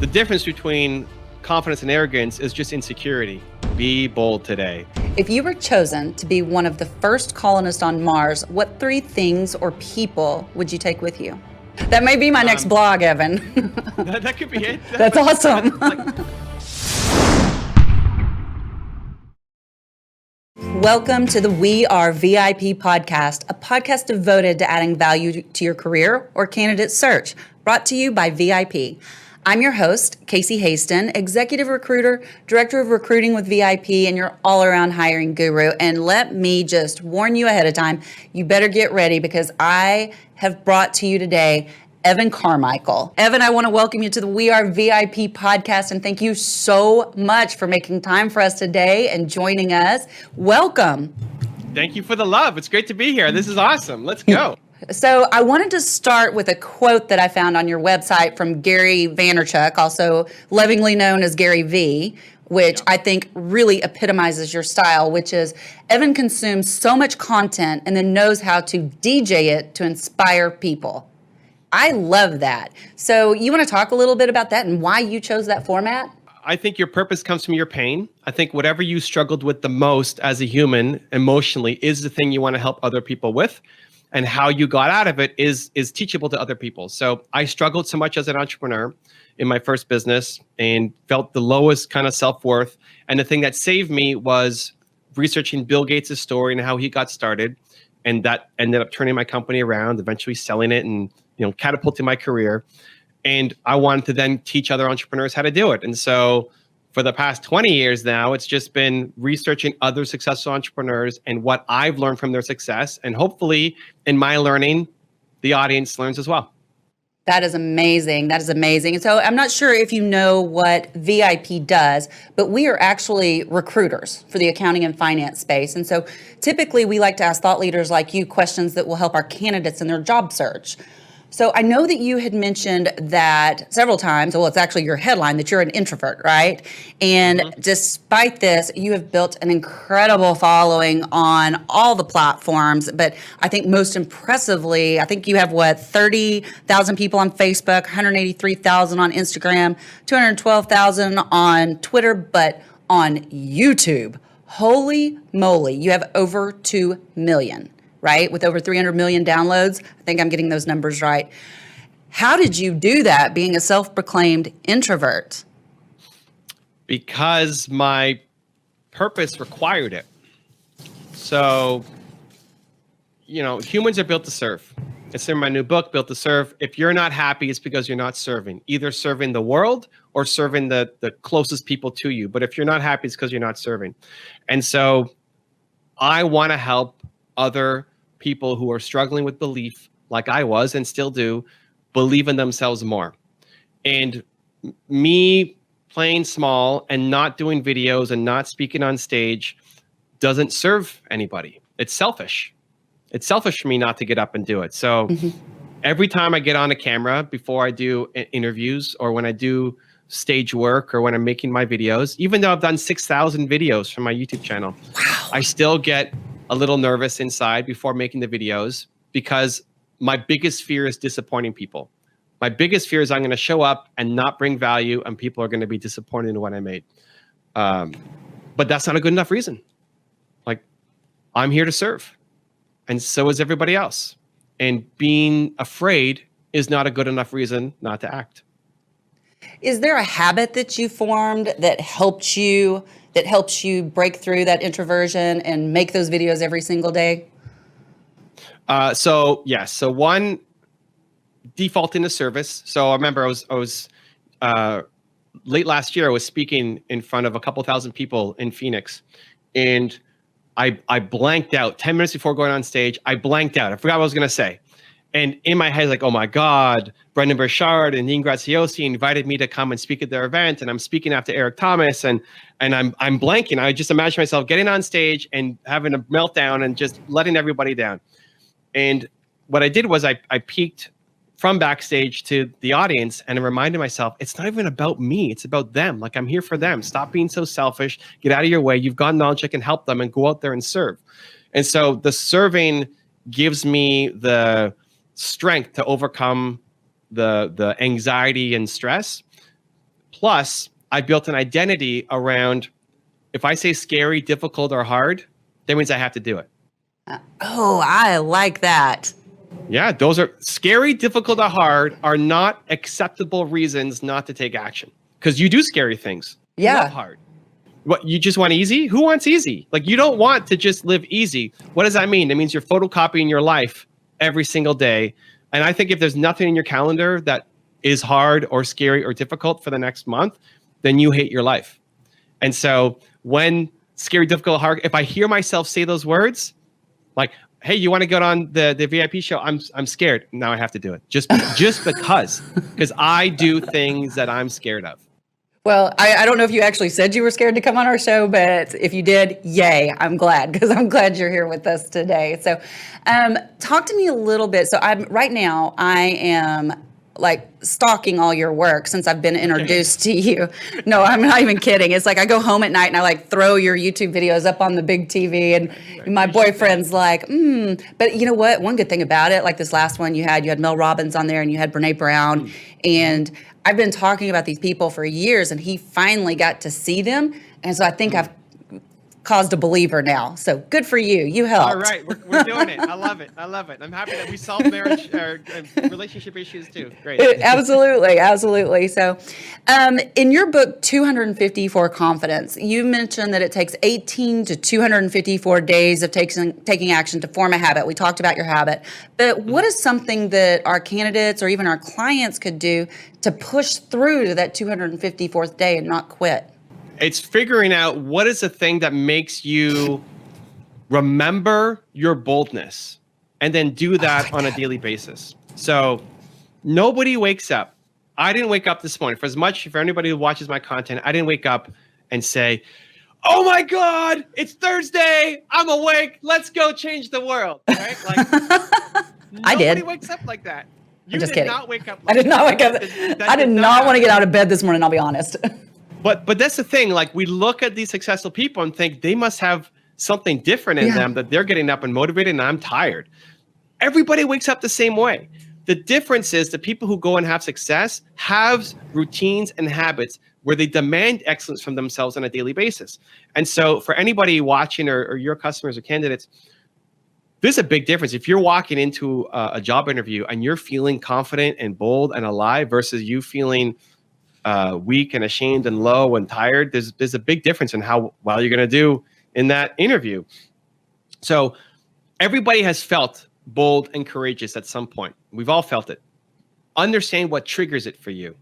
The difference between confidence and arrogance is just insecurity. Be bold today. If you were chosen to be one of the first colonists on Mars, what 3 things or people would you take with you? That may be my next blog, Evan. That could be it. That's awesome. Welcome to the We Are VIP podcast, a podcast devoted to adding value to your career or candidate search, brought to you by VIP. I'm your host, Casey Hasten, executive recruiter, director of recruiting with VIP, and your all-around hiring guru. And let me just warn you ahead of time, you better get ready because I have brought to you today Evan Carmichael. Evan, I want to welcome you to the We Are VIP podcast, and thank you so much for making time for us today and joining us. Welcome. Thank you for the love. It's great to be here. This is awesome. Let's go. So I wanted to start with a quote that I found on your website from Gary Vaynerchuk, also lovingly known as Gary V, which I think really epitomizes your style, which is Evan consumes so much content and then knows how to DJ it to inspire people. I love that. So you want to talk a little bit about that and why you chose that format? I think your purpose comes from your pain. I think whatever you struggled with the most as a human emotionally is the thing you want to help other people with. And how you got out of it is teachable to other people. So I struggled so much as an entrepreneur in my first business and felt the lowest kind of self-worth. And the thing that saved me was researching Bill Gates' story and how he got started. And that ended up turning my company around, eventually selling it and catapulting my career. And I wanted to then teach other entrepreneurs how to do it. And so for the past 20 years now, it's just been researching other successful entrepreneurs and what I've learned from their success. And hopefully in my learning, the audience learns as well. That is amazing. That is amazing. And so I'm not sure if you know what VIP does, but we are actually recruiters for the accounting and finance space. And so typically we like to ask thought leaders like you questions that will help our candidates in their job search. So I know that you had mentioned that several times, well, it's actually your headline, that you're an introvert, right? And despite this, you have built an incredible following on all the platforms. But I think most impressively, I think you have, 30,000 people on Facebook, 183,000 on Instagram, 212,000 on Twitter, but on YouTube, holy moly, you have over 2 million. Right? With over 300 million downloads. I think I'm getting those numbers right. How did you do that being a self-proclaimed introvert? Because my purpose required it. So, humans are built to serve. It's in my new book, Built to Serve. If you're not happy, it's because you're not serving, either serving the world or serving the closest people to you. But if you're not happy, it's because you're not serving. And so I want to help other people who are struggling with belief, like I was and still do, believe in themselves more. And me playing small and not doing videos and not speaking on stage doesn't serve anybody. It's selfish. It's selfish for me not to get up and do it. So every time I get on a camera, before I do interviews or when I do stage work or when I'm making my videos, even though I've done 6,000 videos from my YouTube channel, I still get a little nervous inside before making the videos because my biggest fear is disappointing people. My biggest fear is I'm going to show up and not bring value and people are going to be disappointed in what I made. But that's not a good enough reason. Like, I'm here to serve and so is everybody else. And being afraid is not a good enough reason not to act. Is there a habit that you formed that helps you break through that introversion and make those videos every single day? So one, default into service. So I remember I was late last year, I was speaking in front of a couple thousand people in Phoenix, and I blanked out 10 minutes before going on stage. I blanked out. I forgot what I was going to say. And in my head, like, oh my God, Brendan Burchard and Dean Graziosi invited me to come and speak at their event, and I'm speaking after Eric Thomas, and I'm blanking. I just imagine myself getting on stage and having a meltdown and just letting everybody down. And what I did was I peeked from backstage to the audience and I reminded myself, it's not even about me, it's about them. Like, I'm here for them. Stop being so selfish. Get out of your way. You've got knowledge that can help them, and go out there and serve. And so the serving gives me the strength to overcome the anxiety and stress. Plus, I built an identity around if I say scary, difficult, or hard, that means I have to do it. Oh, I like that. Yeah, those are scary, difficult, or hard are not acceptable reasons not to take action because you do scary things. You Yeah. love hard. What, you just want easy? Who wants easy? Like, you don't want to just live easy. What does that mean? It means you're photocopying your life every single day. And I think if there's nothing in your calendar that is hard or scary or difficult for the next month, then you hate your life. And so when scary, difficult, hard, if I hear myself say those words, like, hey, you want to go on the VIP show? I'm scared. Now I have to do it just because I do things that I'm scared of. Well, I don't know if you actually said you were scared to come on our show, but if you did, yay, I'm glad, because I'm glad you're here with us today. So talk to me a little bit. So right now I am like stalking all your work since I've been introduced to you. No, I'm not even kidding. It's like I go home at night and I like throw your YouTube videos up on the big TV, and my boyfriend's like, But you know what? One good thing about it, like this last one you had Mel Robbins on there and you had Brene Brown, and I've been talking about these people for years, and he finally got to see them. And so I think I've caused a believer now. So good for you. You helped. All right. We're doing it. I love it. I'm happy that we solved marriage or relationship issues too. Great. Absolutely. Absolutely. So in your book, 250 for Confidence, you mentioned that it takes 18 to 254 days of taking action to form a habit. We talked about your habit. But what is something that our candidates or even our clients could do to push through to that 254th day and not quit? It's figuring out what is the thing that makes you remember your boldness and then do that on a daily basis. So nobody wakes up. I didn't wake up this morning. For anybody who watches my content, I didn't wake up and say, oh my God, it's Thursday. I'm awake. Let's go change the world. Right? Like, I did. Nobody wakes up like that. You I'm just did kidding. not wake up. I did not wake up. I did not want to get out of bed this morning, I'll be honest. But that's the thing. Like, we look at these successful people and think they must have something different in them, that they're getting up and motivated, and I'm tired. Everybody wakes up the same way. The difference is the people who go and have success have routines and habits where they demand excellence from themselves on a daily basis. And so for anybody watching or your customers or candidates, there's a big difference. If you're walking into a job interview and you're feeling confident and bold and alive versus you feeling weak and ashamed and low and tired, there's a big difference in how well you're going to do in that interview. So everybody has felt bold and courageous at some point. We've all felt it. Understand what triggers it for you,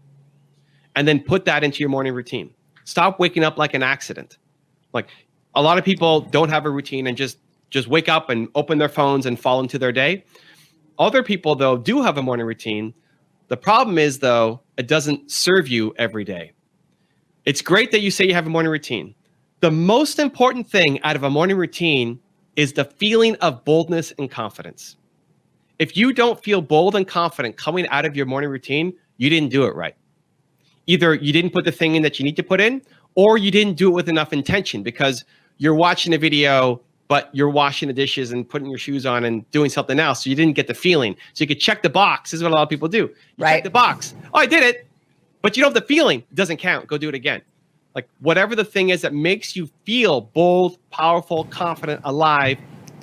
and then put that into your morning routine. Stop waking up like an accident. Like, a lot of people don't have a routine and just wake up and open their phones and fall into their day. Other people, though, do have a morning routine. The problem is, though, it doesn't serve you every day. It's great that you say you have a morning routine. The most important thing out of a morning routine is the feeling of boldness and confidence. If you don't feel bold and confident coming out of your morning routine, you didn't do it right. Either you didn't put the thing in that you need to put in, or you didn't do it with enough intention because you're watching a video, but you're washing the dishes and putting your shoes on and doing something else. So you didn't get the feeling. So you could check the box. This is what a lot of people do. You check the box. Oh, I did it. But you don't have the feeling. It doesn't count. Go do it again. Like, whatever the thing is that makes you feel bold, powerful, confident, alive,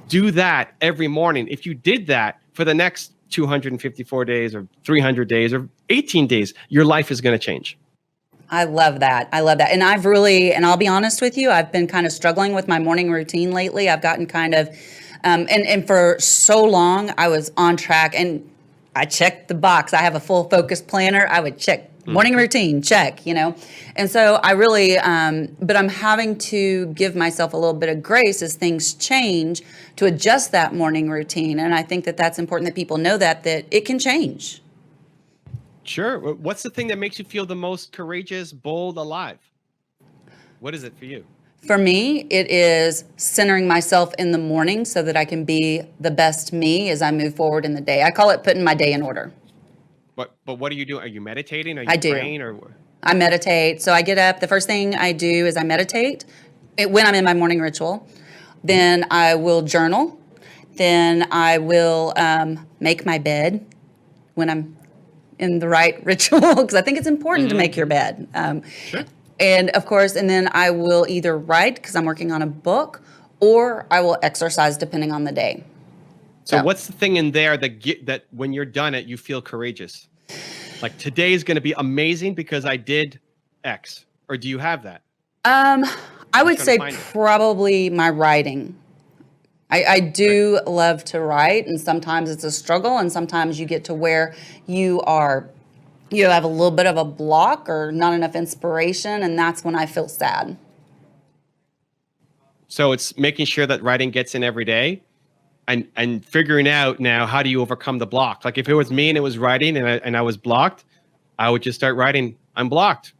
do that every morning. If you did that for the next 254 days or 300 days or 18 days, your life is going to change. I love that. I love that. And I'll be honest with you, I've been kind of struggling with my morning routine lately. I've gotten kind of, and for so long I was on track and I checked the box. I have a full focus planner. I would check morning routine, check, And so I really, but I'm having to give myself a little bit of grace as things change to adjust that morning routine. And I think that that's important that people know that it can change. Sure. What's the thing that makes you feel the most courageous, bold, alive? What is it for you? For me, it is centering myself in the morning so that I can be the best me as I move forward in the day. I call it putting my day in order. But what are you doing? Are you meditating? Are you praying? Or I meditate. So I get up. The first thing I do is I meditate when I'm in my morning ritual. Then I will journal. Then I will make my bed when I'm in the right ritual because I think it's important to make your bed. Sure. And of course, and then I will either write because I'm working on a book, or I will exercise depending on the day. So what's the thing in there that when you're done it, you feel courageous? Like today is going to be amazing because I did X. Or do you have that? I would say probably my writing. I do love to write, and sometimes it's a struggle, and sometimes you get to where you have a little bit of a block or not enough inspiration, and that's when I feel sad. So it's making sure that writing gets in every day and figuring out now, how do you overcome the block? Like if it was me and it was writing and I was blocked, I would just start writing, I'm blocked.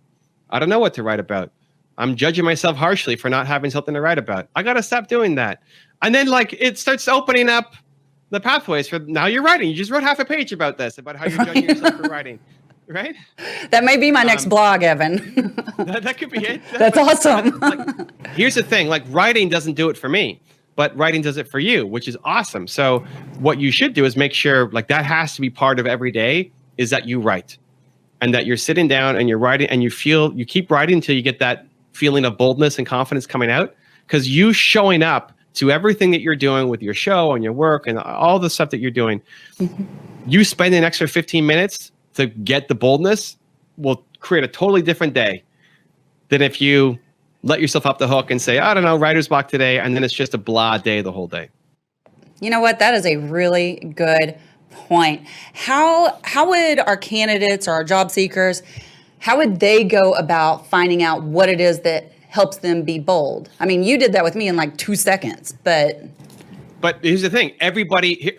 I don't know what to write about. I'm judging myself harshly for not having something to write about. I got to stop doing that. And then like it starts opening up the pathways for now you're writing. You just wrote half a page about this, about how you're judging yourself for writing. Right? That may be my next blog, Evan. that could be it. That's awesome. Like, here's the thing, like writing doesn't do it for me, but writing does it for you, which is awesome. So what you should do is make sure like that has to be part of every day is that you write and that you're sitting down and you're writing and you keep writing until you get that feeling of boldness and confidence coming out, because you showing up to everything that you're doing with your show and your work and all the stuff that you're doing, you spend an extra 15 minutes to get the boldness will create a totally different day than if you let yourself off the hook and say, I don't know, writer's block today, and then it's just a blah day the whole day. You know what? That is a really good point. How would our candidates or our job seekers, how would they go about finding out what it is that helps them be bold? I mean, you did that with me in like 2 seconds, but here's the thing.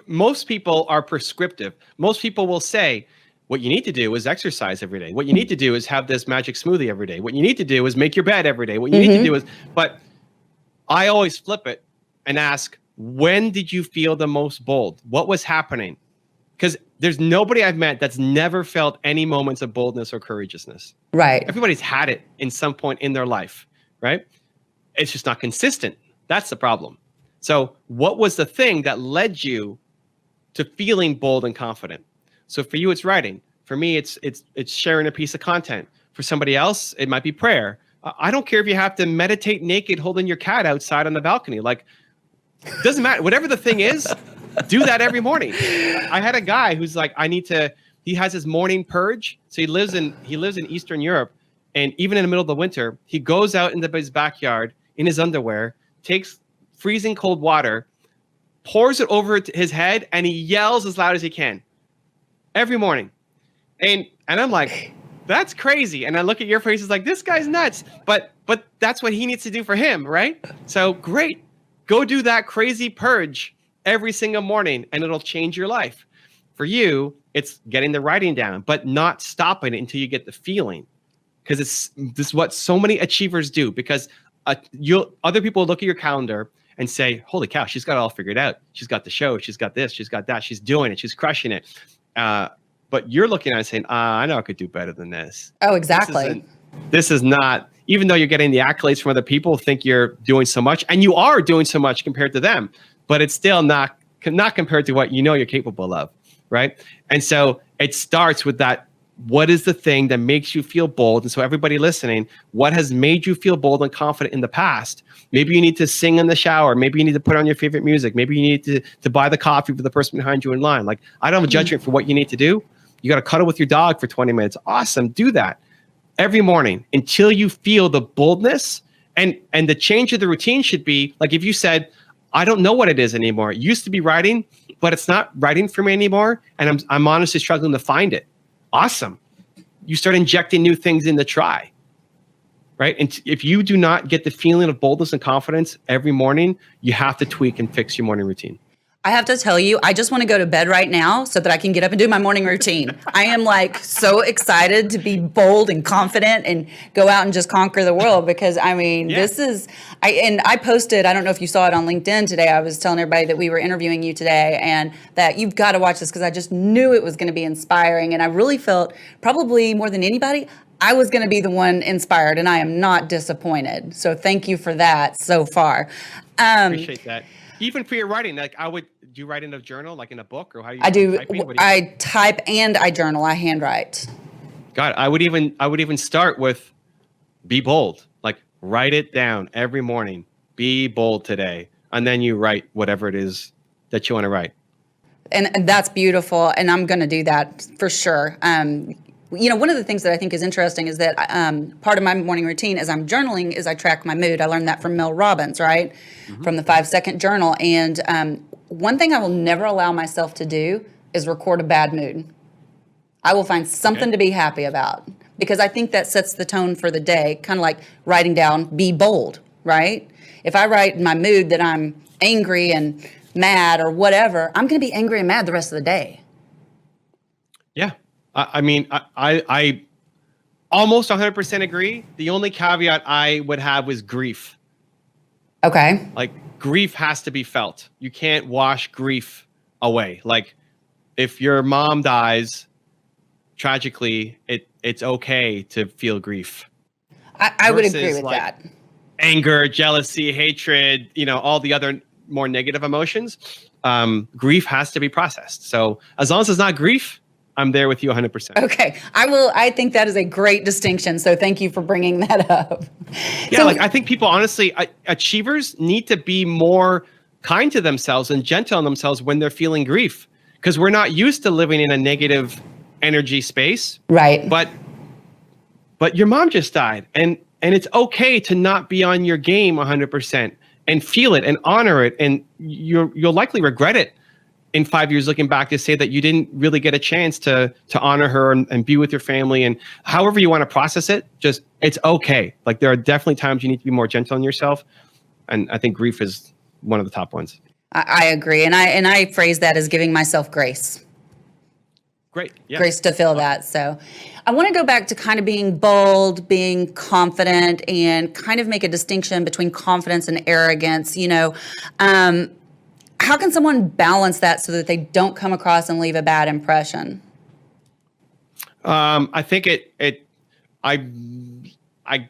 Most people are prescriptive. Most people will say, what you need to do is exercise every day. What you need to do is have this magic smoothie every day. What you need to do is make your bed every day. What you need to do is, but I always flip it and ask, when did you feel the most bold? What was happening? Because there's nobody I've met that's never felt any moments of boldness or courageousness. Right. Everybody's had it in some point in their life, right? It's just not consistent. That's the problem. So what was the thing that led you to feeling bold and confident? So for you, it's writing. For me, it's sharing a piece of content. For somebody else, it might be prayer. I don't care if you have to meditate naked holding your cat outside on the balcony. Like, doesn't matter. Whatever the thing is, do that every morning. I had a guy who's like, he has his morning purge. So he lives in Eastern Europe. And even in the middle of the winter, he goes out into his backyard in his underwear, takes freezing cold water, pours it over his head, and he yells as loud as he can. Every morning. And I'm like, that's crazy. And I look at your faces like, this guy's nuts. But that's what he needs to do for him, right? So great. Go do that crazy purge every single morning and it'll change your life. For you, it's getting the writing down, but not stopping it until you get the feeling. Because this is what so many achievers do. Because other people look at your calendar and say, holy cow, she's got it all figured out. She's got the show. She's got this. She's got that. She's doing it. She's crushing it. But you're looking at it saying, I know I could do better than this. Oh, exactly. This is not, even though you're getting the accolades from other people, think you're doing so much, and you are doing so much compared to them, but it's still not compared to what you know you're capable of, right? And so it starts with that, what is the thing that makes you feel bold? And so everybody listening, what has made you feel bold and confident in the past? Maybe you need to sing in the shower. Maybe you need to put on your favorite music. Maybe you need to buy the coffee for the person behind you in line. Like, I don't have a judgment for what you need to do. You got to cuddle with your dog for 20 minutes. Awesome. Do that every morning until you feel the boldness. And the change of the routine should be like, if you said, I don't know what it is anymore. It used to be writing, but it's not writing for me anymore. And I'm honestly struggling to find it. Awesome. You start injecting new things in to try, right? And if you do not get the feeling of boldness and confidence every morning, you have to tweak and fix your morning routine. I have to tell you, I just want to go to bed right now so that I can get up and do my morning routine. I am like so excited to be bold and confident and go out and just conquer the world because I mean, this is, I posted, I don't know if you saw it on LinkedIn today. I was telling everybody that we were interviewing you today and that you've got to watch this because I just knew it was going to be inspiring. And I really felt probably more than anybody, I was going to be the one inspired and I am not disappointed. So thank you for that so far. Appreciate that. Even for your writing, like you write in a journal, like in a book, or how you I do. typing? What do you I type and I journal. I handwrite. God, I would even start with be bold. Like write it down every morning. Be bold today. And then you write whatever it is that you want to write. And that's beautiful. And I'm going to do that for sure. One of the things that I think is interesting is that part of my morning routine as I'm journaling is I track my mood. I learned that from Mel Robbins, right? Mm-hmm. From the 5-second journal. And one thing I will never allow myself to do is record a bad mood. I will find something to be happy about because I think that sets the tone for the day, kind of like writing down, be bold, right? If I write in my mood that I'm angry and mad or whatever, I'm going to be angry and mad the rest of the day. Yeah. I almost 100% agree. The only caveat I would have was grief. Okay. Like grief has to be felt. You can't wash grief away. Like if your mom dies tragically, it's okay to feel grief. I would agree with that. Anger, jealousy, hatred, all the other more negative emotions. Grief has to be processed. So as long as it's not grief, I'm there with you 100%. Okay. I think that is a great distinction. So thank you for bringing that up. Yeah, I think people, honestly, achievers need to be more kind to themselves and gentle on themselves when they're feeling grief, because we're not used to living in a negative energy space. Right. But your mom just died, and it's okay to not be on your game 100% and feel it and honor it. And you'll likely regret it in 5 years looking back to say that you didn't really get a chance to honor her and be with your family, and however you want to process it, just it's okay. Like there are definitely times you need to be more gentle on yourself. And I think grief is one of the top ones. I agree. And I phrase that as giving myself grace. Great. Yeah. Grace to feel that. So I want to go back to kind of being bold, being confident, and kind of make a distinction between confidence and arrogance. How can someone balance that so that they don't come across and leave a bad impression? I think I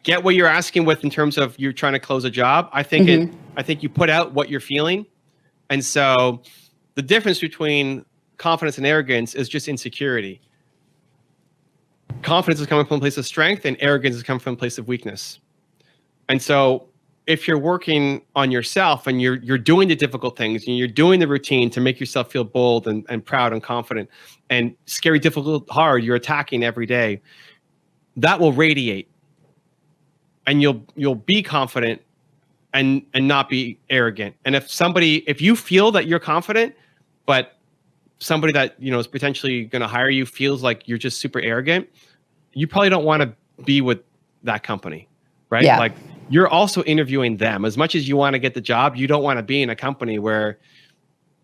get what you're asking with in terms of you're trying to close a job. I think I think you put out what you're feeling. And so the difference between confidence and arrogance is just insecurity. Confidence is coming from a place of strength, and arrogance is coming from a place of weakness. And so if you're working on yourself and you're doing the difficult things and you're doing the routine to make yourself feel bold and proud and confident, and scary, difficult, hard, you're attacking every day, that will radiate. And you'll be confident and not be arrogant. And if you feel that you're confident, but somebody that is potentially going to hire you feels like you're just super arrogant, you probably don't want to be with that company, right? Yeah. Like you're also interviewing them. As much as you want to get the job, you don't want to be in a company where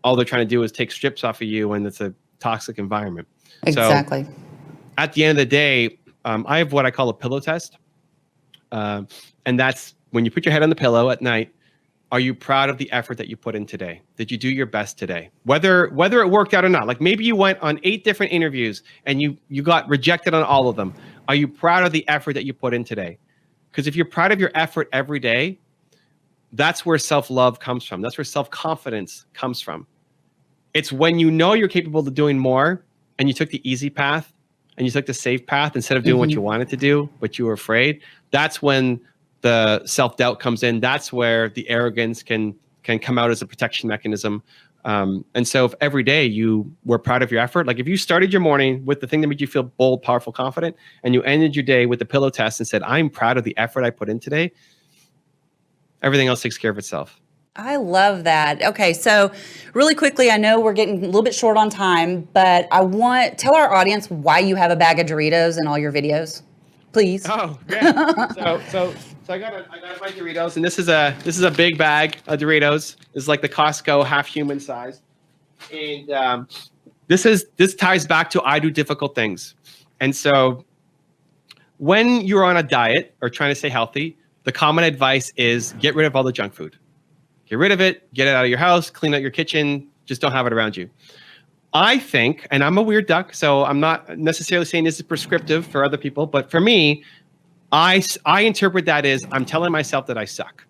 all they're trying to do is take strips off of you and it's a toxic environment. Exactly. So at the end of the day, I have what I call a pillow test. And that's when you put your head on the pillow at night. Are you proud of the effort that you put in today? Did you do your best today? Whether it worked out or not. Like maybe you went on 8 different interviews and you got rejected on all of them. Are you proud of the effort that you put in today? Because if you're proud of your effort every day, that's where self-love comes from. That's where self-confidence comes from. It's when you know you're capable of doing more and you took the easy path and you took the safe path instead of doing what you wanted to do, but you were afraid. That's when the self-doubt comes in. That's where the arrogance can come out as a protection mechanism. And so if every day you were proud of your effort, like if you started your morning with the thing that made you feel bold, powerful, confident, and you ended your day with the pillow test and said, I'm proud of the effort I put in today, everything else takes care of itself. I love that. Okay, so really quickly, I know we're getting a little bit short on time, but tell our audience why you have a bag of Doritos in all your videos, please. Oh, yeah. So I got my Doritos, and this is a big bag of Doritos. It's like the Costco half human size, and this ties back to I do difficult things. And so when you're on a diet or trying to stay healthy, the common advice is get rid of all the junk food. Get rid of it, get it out of your house, clean out your kitchen, just don't have it around you. I think, and I'm a weird duck, so I'm not necessarily saying this is prescriptive for other people, but for me, I interpret that as I'm telling myself that I suck.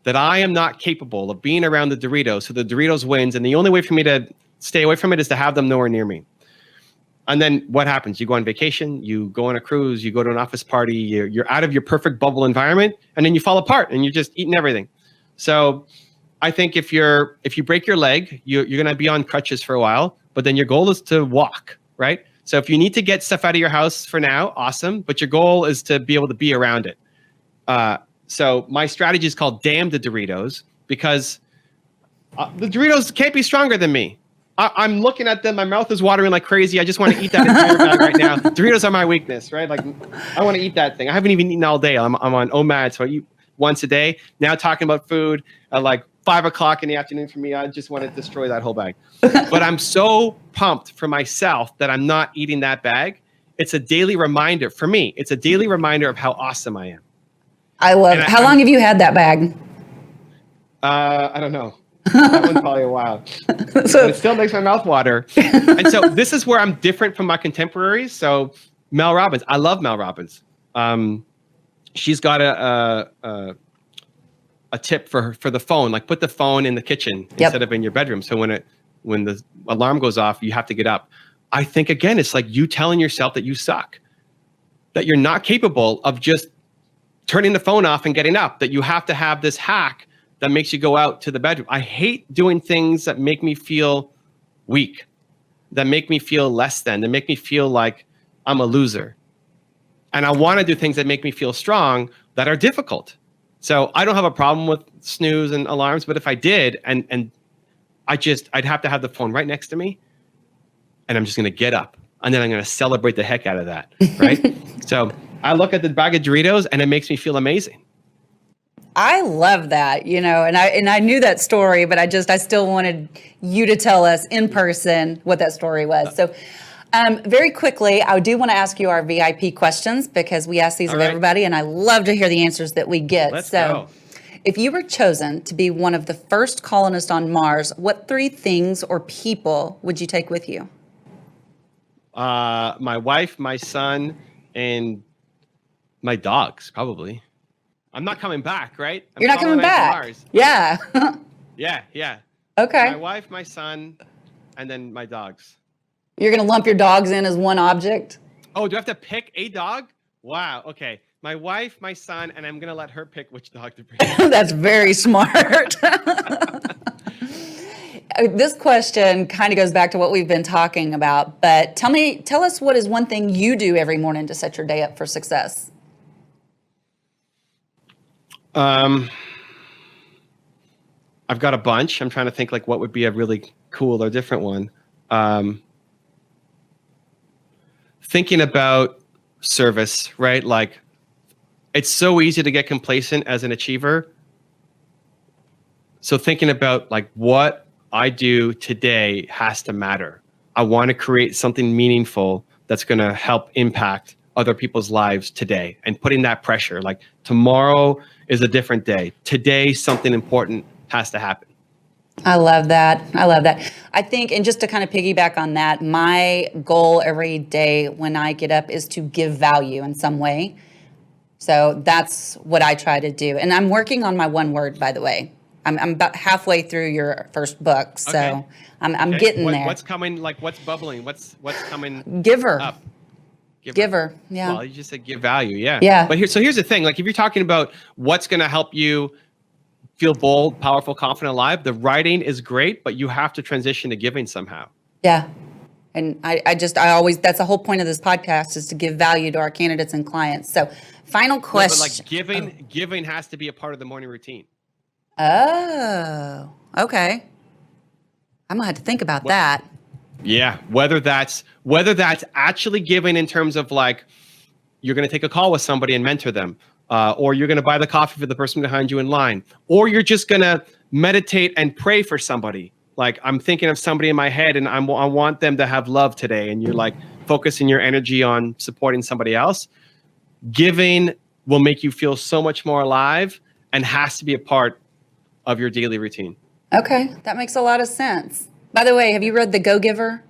that I am not capable of being around the Doritos, so the Doritos wins, and the only way for me to stay away from it is to have them nowhere near me. And then what happens? You go on vacation, you go on a cruise, you go to an office party, you're out of your perfect bubble environment, and then you fall apart and you're just eating everything. So I think if you break your leg, you're going to be on crutches for a while, but then your goal is to walk, right? So if you need to get stuff out of your house for now, awesome. But your goal is to be able to be around it. So my strategy is called Damn the Doritos, because the Doritos can't be stronger than me. I'm looking at them. My mouth is watering like crazy. I just want to eat that entire bag right now. Doritos are my weakness, right? Like, I want to eat that thing. I haven't even eaten all day. I'm on OMAD, so I eat once a day. Now talking about food at like 5 o'clock in the afternoon for me, I just want to destroy that whole bag. But I'm so pumped for myself that I'm not eating that bag. It's a daily reminder for me. It's a daily reminder of how awesome I am. I love it. How long have you had that bag? I don't know. That one's probably a while. But it still makes my mouth water. And so this is where I'm different from my contemporaries. So Mel Robbins, I love Mel Robbins. She's got a tip for the phone, like put the phone in the kitchen instead of in your bedroom. So when the alarm goes off, you have to get up. I think, again, it's like you telling yourself that you suck, that you're not capable of just turning the phone off and getting up, that you have to have this hack that makes you go out to the bedroom. I hate doing things that make me feel weak, that make me feel less than, that make me feel like I'm a loser. And I want to do things that make me feel strong that are difficult. So I don't have a problem with snooze and alarms, but if I did, and I'd have to have the phone right next to me, and I'm just going to get up, and then I'm going to celebrate the heck out of that, right? So I look at the bag of Doritos, and it makes me feel amazing. I love that, and I knew that story, but I still wanted you to tell us in person what that story was. So very quickly, I do want to ask you our VIP questions, because we ask these of everybody, and I love to hear the answers that we get. Let's go. If you were chosen to be one of the first colonists on Mars, what 3 things or people would you take with you? My wife, my son, and my dogs, probably. I'm not coming back, right? You're not coming back. Mars. Yeah. Yeah. Okay. My wife, my son, and then my dogs. You're going to lump your dogs in as one object? Oh, do I have to pick a dog? Wow. Okay. My wife, my son, and I'm going to let her pick which dog to bring. That's very smart. This question kind of goes back to what we've been talking about, but tell us what is one thing you do every morning to set your day up for success? I've got a bunch. I'm trying to think like what would be a really cool or different one. Thinking about service, right? Like, it's so easy to get complacent as an achiever. So thinking about like what I do today has to matter. I want to create something meaningful that's going to help impact other people's lives today, and putting that pressure, like tomorrow is a different day. Today, something important has to happen. I love that. I think, and just to kind of piggyback on that, my goal every day when I get up is to give value in some way. So that's what I try to do. And I'm working on my one word, by the way. I'm about halfway through your first book. So I'm getting there. What's coming? Like, what's bubbling? What's coming Giver. up? Giver. Yeah. Well, you just said give value. Yeah. Yeah. But here's the thing. Like, if you're talking about what's going to help you feel bold, powerful, confident, alive, the writing is great, but you have to transition to giving somehow. Yeah. And I always, that's the whole point of this podcast, is to give value to our candidates and clients. So final question. Yeah, but like giving has to be a part of the morning routine. Oh, okay. I'm gonna have to think about that. Yeah, whether that's actually giving in terms of like you're going to take a call with somebody and mentor them, or you're going to buy the coffee for the person behind you in line, or you're just going to meditate and pray for somebody. Like, I'm thinking of somebody in my head and I want them to have love today, and you're like focusing your energy on supporting somebody else. Giving will make you feel so much more alive and has to be a part of your daily routine. Okay, that makes a lot of sense. By the way, have you read The Go-Giver?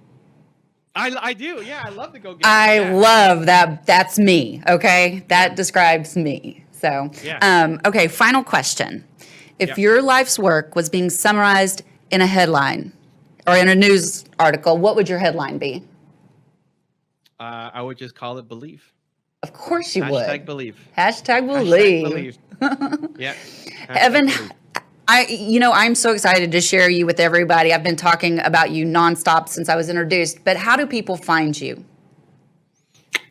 I do. Yeah, I love The Go-Giver. I love that. That's me. Okay, that describes me. So, yeah. Okay. Final question: If your life's work was being summarized in a headline or in a news article, what would your headline be? I would just call it believe. Of course you would. Hashtag believe. Hashtag believe. Yeah. Evan, I'm so excited to share you with everybody. I've been talking about you nonstop since I was introduced, but how do people find you?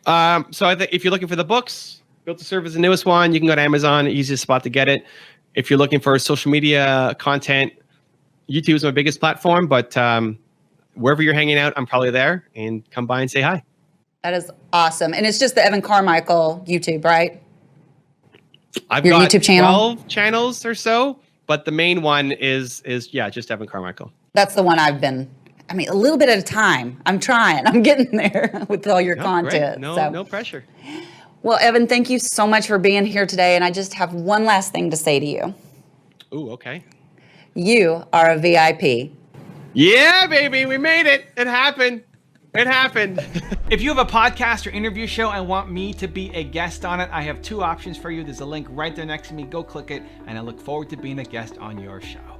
So I think if you're looking for the books, Built to Serve is the newest one. You can go to Amazon, easiest spot to get it. If you're looking for social media content, YouTube is my biggest platform, but wherever you're hanging out, I'm probably there, and come by and say hi. That is awesome. And it's just the Evan Carmichael YouTube, right? I've Your got YouTube channel? 12 channels or so, but the main one is just Evan Carmichael. That's the one a little bit at a time. I'm trying. I'm getting there with all your content. No pressure. Well, Evan, thank you so much for being here today. And I just have one last thing to say to you. Ooh, okay. You are a VIP. Yeah, baby, we made it. It happened. It happened. If you have a podcast or interview show and want me to be a guest on it, I have two options for you. There's a link right there next to me. Go click it, and I look forward to being a guest on your show.